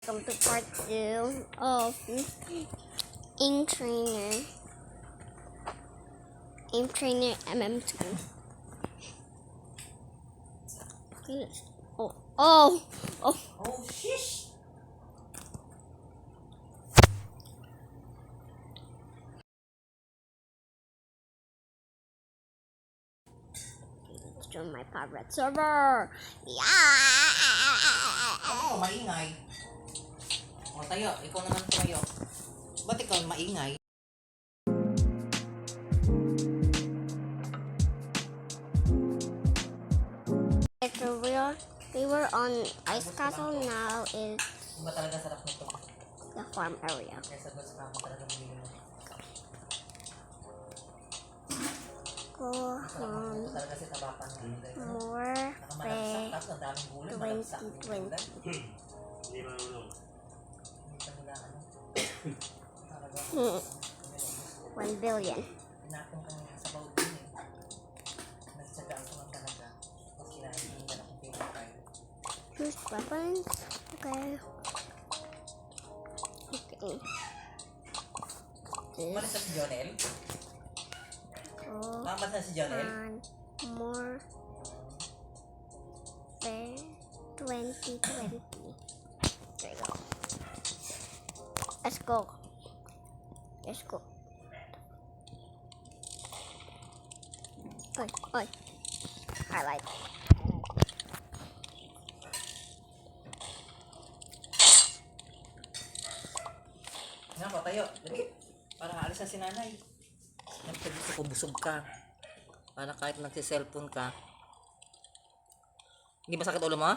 Welcome to part 2 of Aim Trainer MM2. Oh, shish! Let's join my favorite server. Yeah! Oo, maingay. O tayo, ikaw naman tayo. Ba't ikaw maingay? So we were on Ice Castle, now it's Ba talaga sarap nito? the farm area. Kesa doon sa kamo talaga bumili mo. Go home. Ito talaga si tabakan na. More Nakamalagsak, tapos ang daming gulay, malagsak. 2020. Hindi pa nila ano. Talaga. 1 billion. Pinatong ka nga sa bawd din eh. Nagsagaan ko lang talaga. Tapos kinahin ko yung dalakong pinatay. Choose weapons. Okay. Okay. Umalis na si Jonel? Go Mamat na si Jonel? on more 2020. There you go. Let's go. Let's go. Oi. Highlight. Nga pa tayo. Lagi. Para alis na si nanay. Gusto ko busog ka. Para kahit nagsi-cellphone ka. Hindi masakit ulo mo?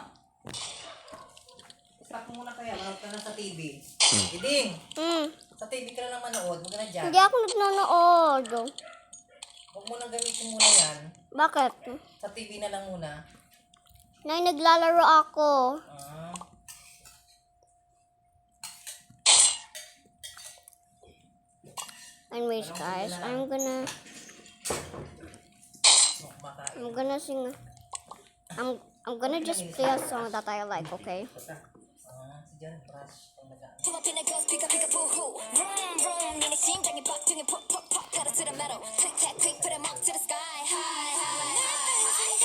Stop mo muna kaya. Manood ka na sa TV. Iding! Sa TV ka na lang manood. Huwag ka na dyan. Hindi ako nanonood. Huwag mo nang gamitin muna yan. Bakit? Sa TV na lang muna. Nay, naglalaro ako. Anyways, guys, I'm gonna sing. I'm gonna just play a song that I like, okay? Si Jan Brush. 주먹핀의 girls pick up boohoo vroom vroom 니네 심장이 박동이 퍽퍽퍽 pedal to the metal click clack quick put 'em up to the sky high high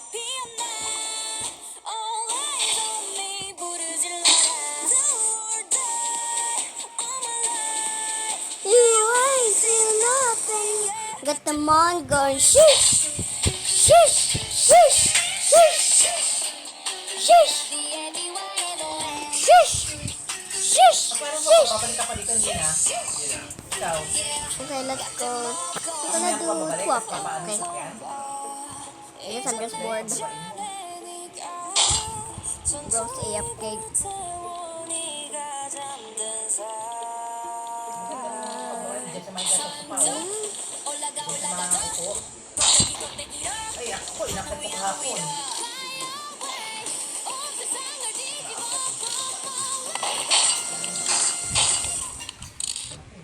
비었나 all eyes on me 불을 질러라 do or die all my life You ain't seen nothing. Got them on going shish, shish, shish, shish, shish, the everywhere the way shish, shish, Pero mo, shish. babalik ka pa dito hindi na. Ikaw. Okay, let's go. I'm gonna do swap. Okay. I guess I'm just bored. Bro's AFK. 태원이가 잠든 Diyan sa may gasok pa. 올라가 Sa mga upo. Ay, ako, inakit ko kahapon.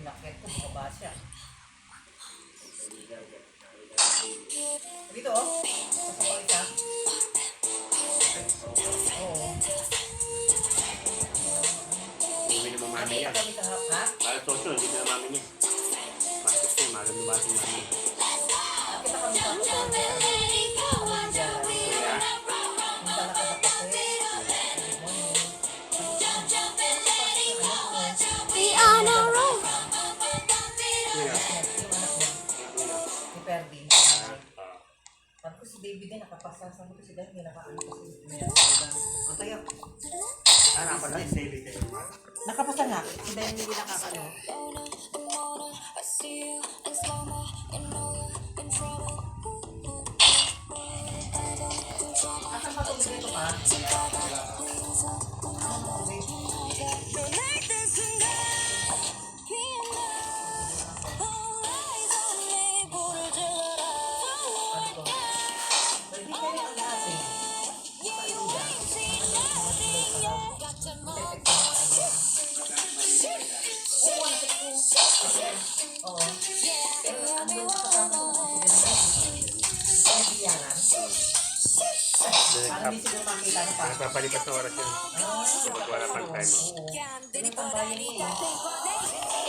Inakit ko, bumaba siya. Dito, oh. Sasapakit ka. Oo. Hindi na mamami yan. Kami kahapon, ha? Para sosyo, hindi na mami niya. Bakit ko, maganda ba si mami? Kita kami kahapon. Kaya, minta na ka sa kape. We on a roll. Sino? Yung anak niya, ni Perdi. Sabi ko si David din nakapasa. Sabi ko si David hindi nakaano kasi may ang tayo. Harapan na, save it. Nakapasa nga. Si David hindi nakakano. I see you in slow-mo, you know you're in trouble. Asan ba itong dito ka? Like this 피었나 all eyes on me 불을 질러라 Sabi ko. Pwede kayo ang kasi. You ain't seen nothing yet got your mom Oo. Pero andun sa kamo ko si David. Hindi yan. Parang hindi sila makita na pa. Nagpapalipas na oras yun. Kapag wala pang tatay mo. Oo. Tambayan niya eh.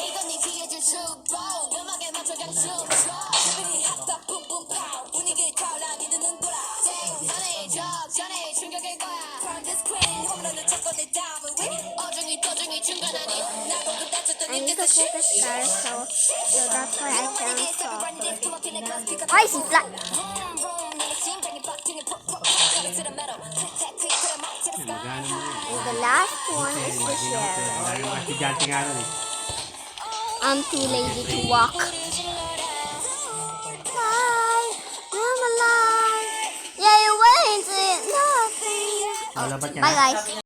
이건 네 귀에 줄 축복 음악에 맞춰 그냥 춤춰 기분이 핫다 뿜뿜 파우 분위기 타올라 네 눈은 돌아 전에 전에 충격일 거야 From the screen 홈런을 찾고 내 다음은 위 어중이 떠중이 중간하니 나도 그 다쳤던 I need to 힘겨서 focus guys, so that's why I can't talk. Why Why is he flat? Magana mo yun. And the last one is the sheriff. Dahil yung estudyante nga rin eh. I'm too lazy to walk. Bye. I'm alive. Yeah, you went it. Nothing. Wala ba't yan? Bye guys.